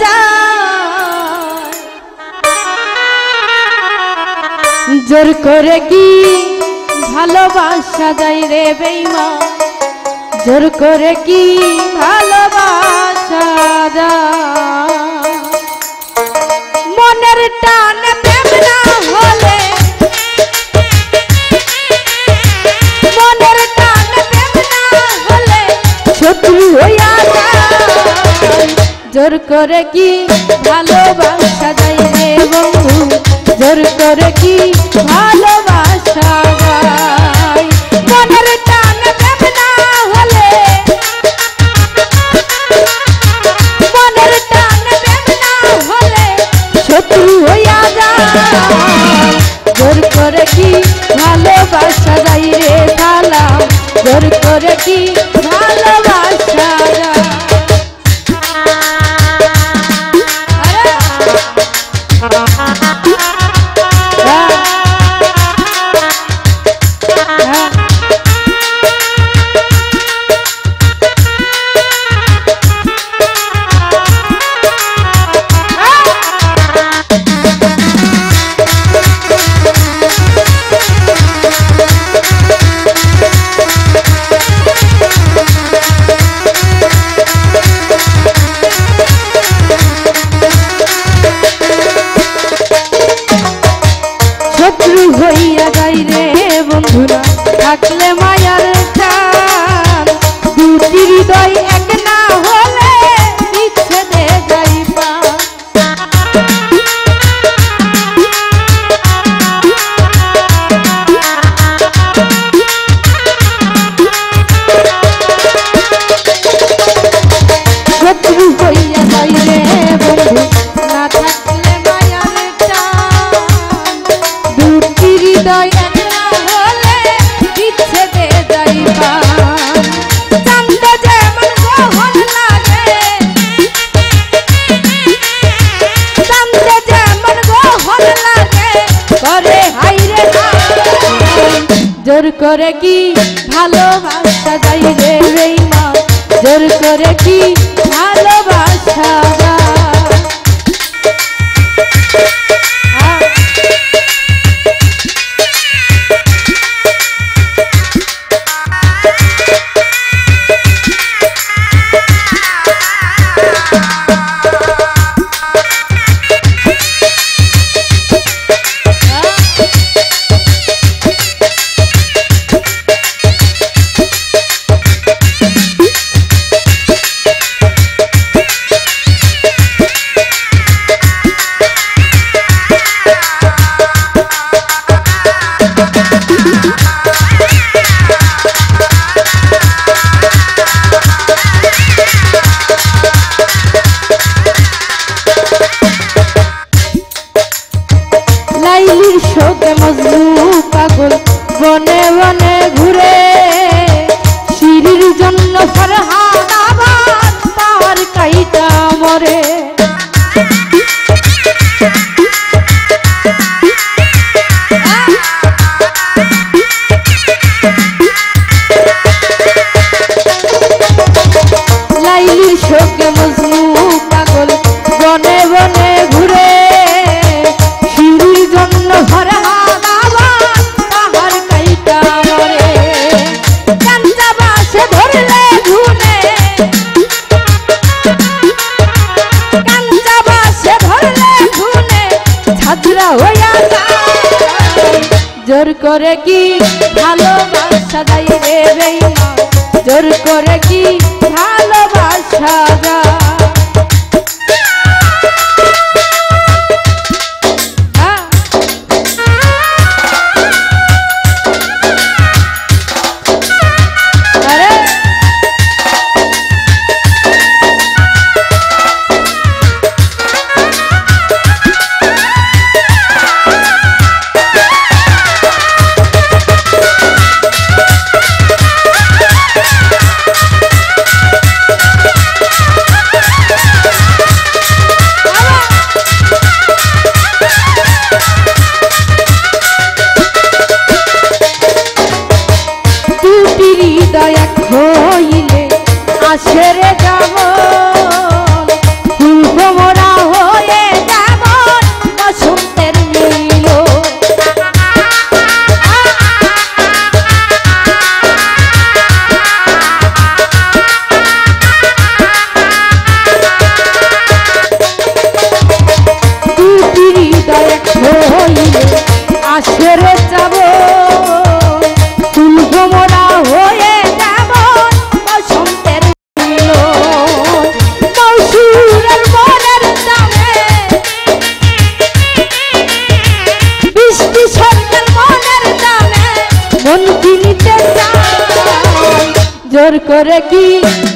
যায় জোর করে কি ভালোবাসা যায় রে বেঈমান জোর করে কি ভালোবাসা যায় মনের টান প্রেম না হলে মনের টান প্রেম না হলে শত্রু হইয়া যায় জোর করে কি ভালোবাসা যায় রে বন্ধু জোর করে কি ভালোবাসা যায় মনের টান প্রেম না হলে মনের টান প্রেম না হলে শত্রু হইয়া যায় জোর করে কি ভালোবাসা যায় রে সালাম জোর করে কি ভালোবাসা যায় হইয়া যাই রে বন্ধুরা থাকলে মায়ার টান দুটি হৃদয় এক না হলে বিচ্ছেদে যাইবা শত্রু হইয়া যাই রে বন্ধু না থাকলে মায়ার হৃদয় এক না হলে বিচ্ছেদে যাইবা চাঁদ যেমন গহন লাগে চাঁদ যেমন গহন লাগে করে হাইরে জোর করে কি ভালোবাসা যায় রে বেঈমান জোর করে কি ভালোবাসা যায় লাইলির শোকে মজনু পাগল বনে বনে ঘুরে শিরির জন্য ফরহান আবার পার কাইটা মরে লাইলির শোকে মজনু পাগল বনে বনে ঘুরে ফরহান আবার পাহাড় কাইটা মরে কাঞ্চা বাসে ধরলে ঘুনে কাঞ্চা বাসে ধরলে ঘুনে ছাত্রা হইয়া যায় জোর করে কি ভালোবাসা যায় রে বেঈমান জোর করে কি ভালোবাসা যায় সেরে যাব ফুল ভোমরা হয়ে যাব বসন্তের মৌসুমের মনের দামে বৃষ্টি সরকার মনের দামে মন কিনতে চাই জোর করে কি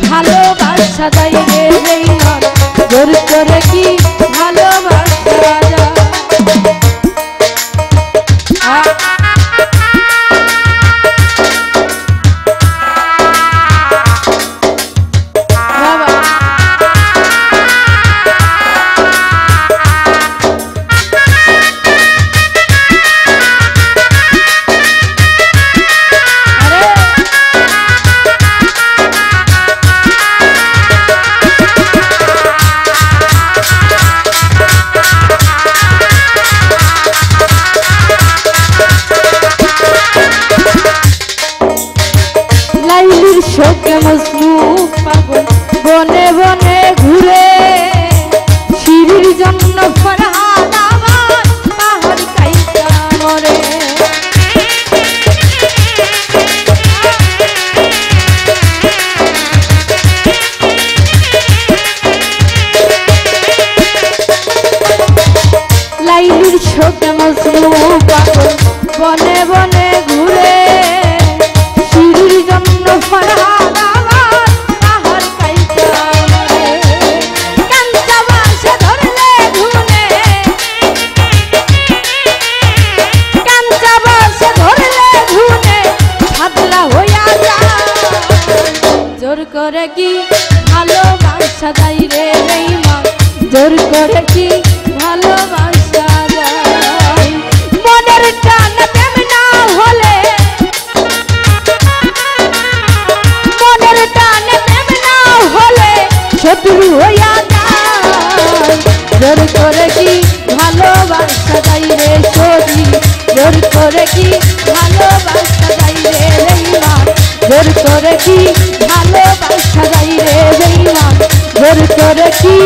ভালোবাসা যায় রে বেঈমান জোর করে কি ভালোবাসা যায় শোকে মজনু পাগল বনে বনে ঘুরে শিরির জন্য ফরহাদ আমার পাহাড় কাইটা মরে লাইলির শোকে মজনু পাগল বনে বনে ঘুরে শিরির জন্য ফরহাদ আমার পাহাড় কাইটা মরে কাঞ্চা বাঁশে ধরলে ধুনে কাঞ্চা বাঁশে ধরলে ধুনে ছাদলা হইয়া যায় জোর করে কি ভালোবাসা যায় রে বেঈমান জোর করে কি ভালোবাসা যায় মনের টান প্রেম না হলে শত্রু হইয়া যায় জোর করে কি ভালোবাসা যায় রে সজি জোর করে কি ভালোবাসা যায় রে বেঈমান জোর করে কি ভালোবাসা যায় রে বেঈমান জোর করে কি